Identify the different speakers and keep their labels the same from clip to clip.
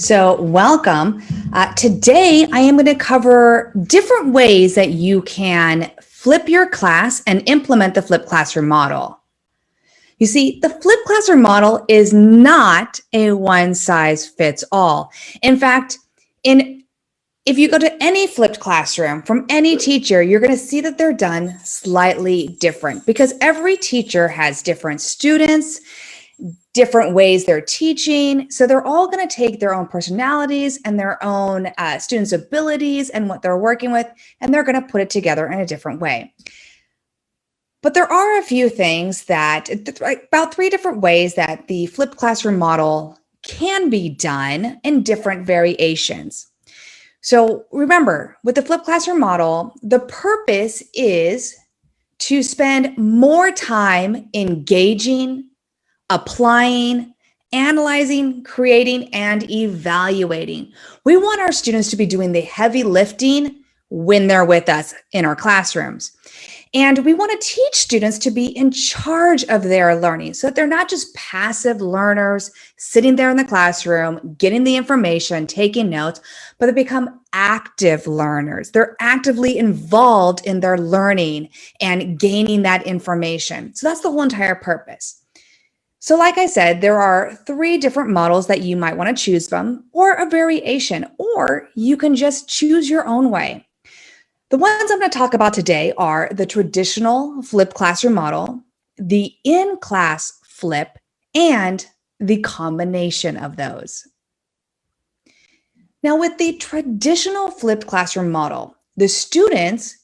Speaker 1: So welcome. Today, I am going to cover different ways that you can flip your class and implement the flipped classroom model. You see, the flipped classroom model is not a one size fits all. In fact, if you go to any flipped classroom from any teacher, you're going to see that they're done slightly different because every teacher has different students, different ways they're teaching. So they're all going to take their own personalities and their own students' abilities and what they're working with, and they're going to put it together in a different way. But there are a few things about 3 different ways that the flipped classroom model can be done in different variations. So remember, with the flipped classroom model, the purpose is to spend more time engaging, applying, analyzing, creating, and evaluating. We want our students to be doing the heavy lifting when they're with us in our classrooms. And we want to teach students to be in charge of their learning so that they're not just passive learners sitting there in the classroom, getting the information, taking notes, but they become active learners. They're actively involved in their learning and gaining that information. So that's the whole entire purpose. So like I said, there are 3 different models that you might want to choose from, or a variation, or you can just choose your own way. The ones I'm going to talk about today are the traditional flipped classroom model, the in-class flip, and the combination of those. Now, with the traditional flipped classroom model, the students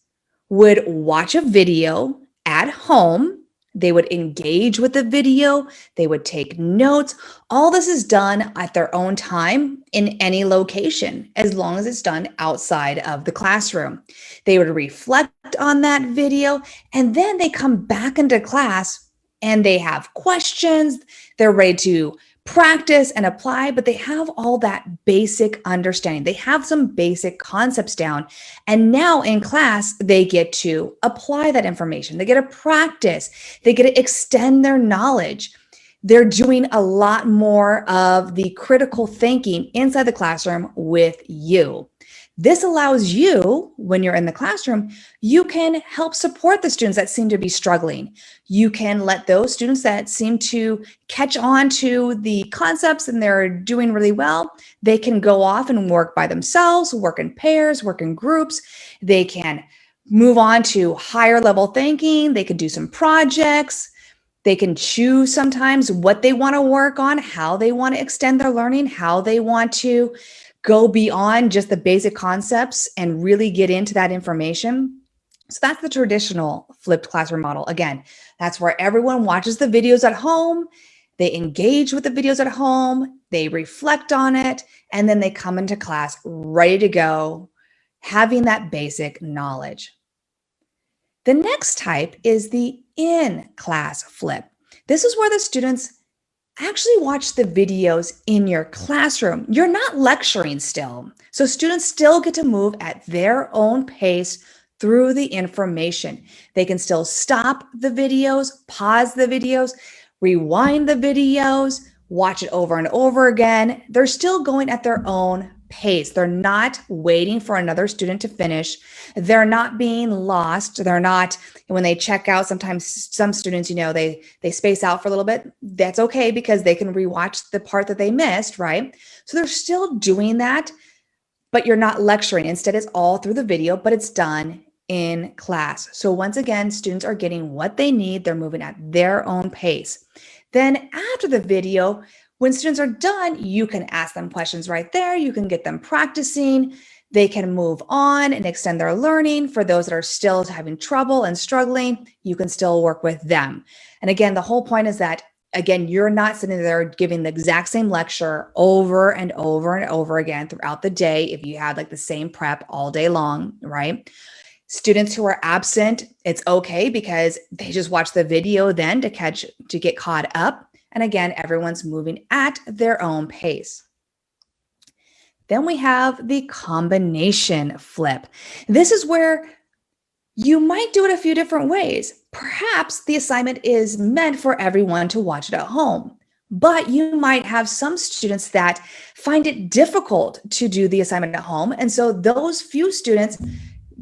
Speaker 1: would watch a video at home. They would engage with the video, they would take notes. All this is done at their own time in any location, as long as it's done outside of the classroom. They would reflect on that video, and then they come back into class and they have questions. They're ready to practice and apply, but they have all that basic understanding. They have some basic concepts down. And now in class, they get to apply that information. They get to practice. They get to extend their knowledge. They're doing a lot more of the critical thinking inside the classroom with you. This allows you, when you're in the classroom, you can help support the students that seem to be struggling. You can let those students that seem to catch on to the concepts and they're doing really well, they can go off and work by themselves, work in pairs, work in groups. They can move on to higher level thinking. They can do some projects. They can choose sometimes what they want to work on, how they want to extend their learning, how they want to go beyond just the basic concepts and really get into that information. So that's the traditional flipped classroom model. Again, that's where everyone watches the videos at home, they engage with the videos at home, they reflect on it, and then they come into class ready to go, having that basic knowledge. The next type is the in-class flip. This is where the students actually watch the videos in your classroom. You're not lecturing still. So students still get to move at their own pace through the information. They can still stop the videos, pause the videos, rewind the videos, watch it over and over again. They're still going at their own pace. They're not waiting for another student to finish. They're not being lost. They're not, when they check out, sometimes some students, they space out for a little bit. That's okay because they can rewatch the part that they missed, right? So they're still doing that, but you're not lecturing. Instead, it's all through the video, but it's done in class. So once again, students are getting what they need. They're moving at their own pace. Then after the video, when students are done, you can ask them questions right there. You can get them practicing. They can move on and extend their learning. For those that are still having trouble and struggling, you can still work with them. And again, the whole point is that, again, you're not sitting there giving the exact same lecture over and over and over again throughout the day if you had like the same prep all day long, right? Students who are absent, it's okay because they just watch the video then to get caught up. And again, everyone's moving at their own pace. Then we have the combination flip. This is where you might do it a few different ways. Perhaps the assignment is meant for everyone to watch it at home. But you might have some students that find it difficult to do the assignment at home. And so those few students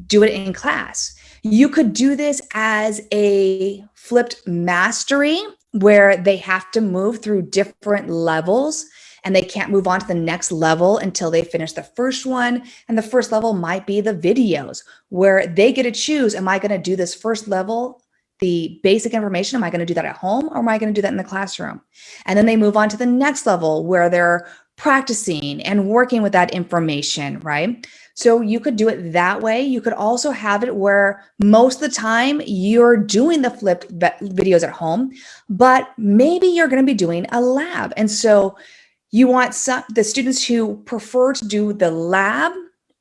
Speaker 1: do it in class. You could do this as a flipped mastery where they have to move through different levels and they can't move on to the next level until they finish the first one. And the first level might be the videos where they get to choose, am I going to do this first level, the basic information, am I going to do that at home or am I going to do that in the classroom? And then they move on to the next level where they're practicing and working with that information, right? So you could do it that way. You could also have it where most of the time you're doing the flipped videos at home, but maybe you're going to be doing a lab. And so you want the students who prefer to do the lab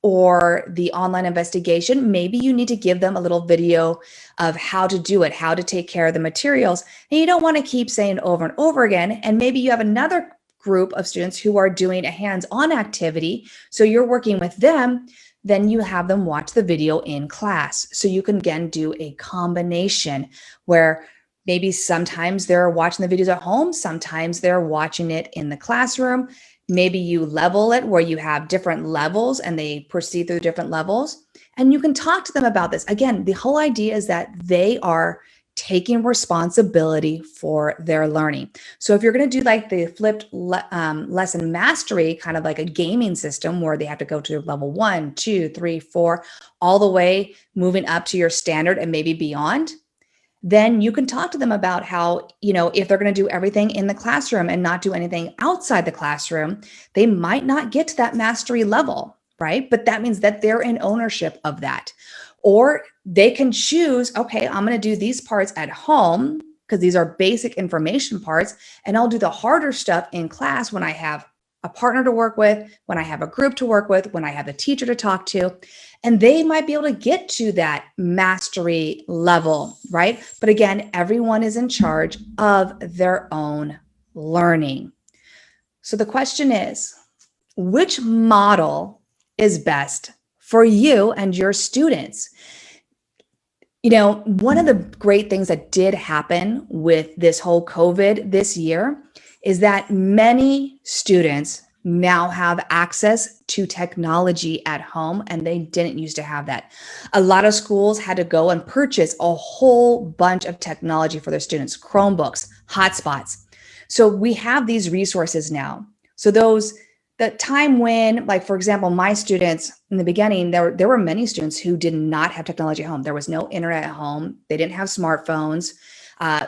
Speaker 1: or the online investigation, maybe you need to give them a little video of how to do it, how to take care of the materials. And you don't want to keep saying over and over again. And maybe you have another group of students who are doing a hands-on activity. So you're working with them, then you have them watch the video in class. So you can again do a combination where maybe sometimes they're watching the videos at home, sometimes they're watching it in the classroom. Maybe you level it where you have different levels and they proceed through different levels. And you can talk to them about this. Again, the whole idea is that they are taking responsibility for their learning. So if you're going to do like the flipped lesson mastery, kind of like a gaming system where they have to go to level 1, 2, 3, 4, all the way moving up to your standard and maybe beyond, then you can talk to them about how, if they're going to do everything in the classroom and not do anything outside the classroom, they might not get to that mastery level, right? But that means that they're in ownership of that. Or they can choose, okay, I'm going to do these parts at home because these are basic information parts, and I'll do the harder stuff in class when I have a partner to work with, when I have a group to work with, when I have a teacher to talk to, and they might be able to get to that mastery level, right? But again, everyone is in charge of their own learning. So the question is, which model is best for you and your students? One of the great things that did happen with this whole COVID this year is that many students now have access to technology at home, and they didn't used to have that. A lot of schools had to go and purchase a whole bunch of technology for their students, Chromebooks, hotspots. So we have these resources now. So the time when, like, for example, my students in the beginning, there were many students who did not have technology at home. There was no internet at home. They didn't have smartphones.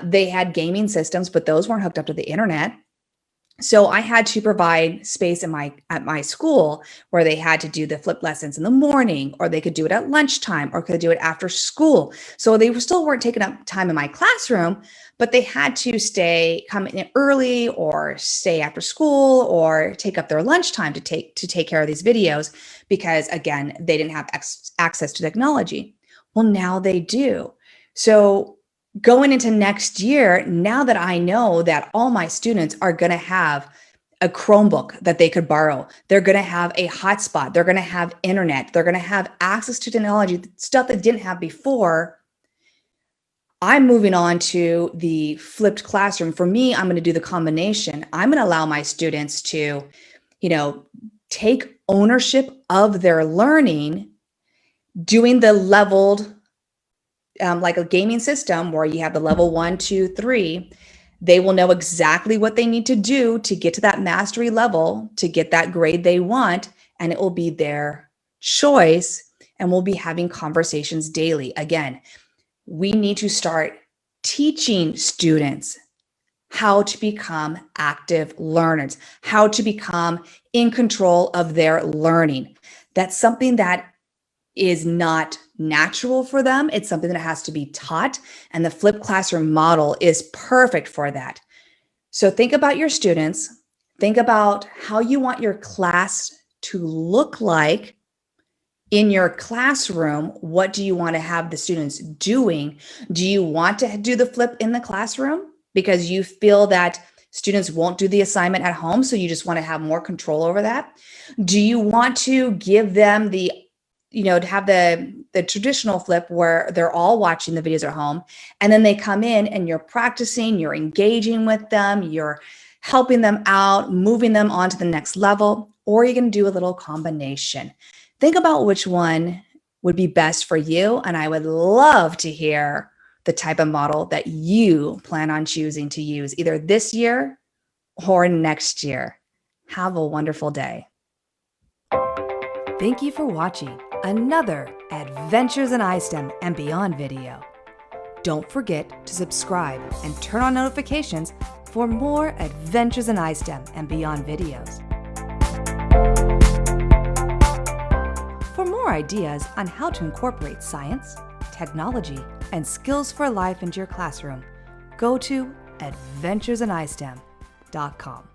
Speaker 1: They had gaming systems, but those weren't hooked up to the internet. So I had to provide space at my school where they had to do the flipped lessons in the morning, or they could do it at lunchtime, or could do it after school. So they still weren't taking up time in my classroom, but they had to come in early or stay after school or take up their lunchtime to take care of these videos because, again, they didn't have access to technology. Well, now they do. So going into next year, now that I know that all my students are going to have a Chromebook that they could borrow, they're going to have a hotspot, they're going to have internet, they're going to have access to technology, stuff they didn't have before, I'm moving on to the flipped classroom. For me, I'm going to do the combination. I'm going to allow my students to, take ownership of their learning, doing the leveled like a gaming system where you have the level 1, 2, 3, they will know exactly what they need to do to get to that mastery level, to get that grade they want, and it will be their choice. And we'll be having conversations daily. Again, we need to start teaching students how to become active learners, how to become in control of their learning. That's something that is not natural for them. It's something that has to be taught, and the flipped classroom model is perfect for that. So think about your students, think about how you want your class to look like in your classroom. What do you want to have the students doing? Do you want to do the flip in the classroom because you feel that students won't do the assignment at home, so you just want to have more control over that? Do you want to give them to have the traditional flip where they're all watching the videos at home, and then they come in and you're practicing, you're engaging with them, you're helping them out, moving them on to the next level, or you can do a little combination. Think about which one would be best for you, and I would love to hear the type of model that you plan on choosing to use either this year or next year. Have a wonderful day. Thank you for watching another Adventures in ISTEM and Beyond video. Don't forget to subscribe and turn on notifications for more Adventures in ISTEM and Beyond videos. For more ideas on how to incorporate science, technology, and skills for life into your classroom, go to adventuresinistem.com.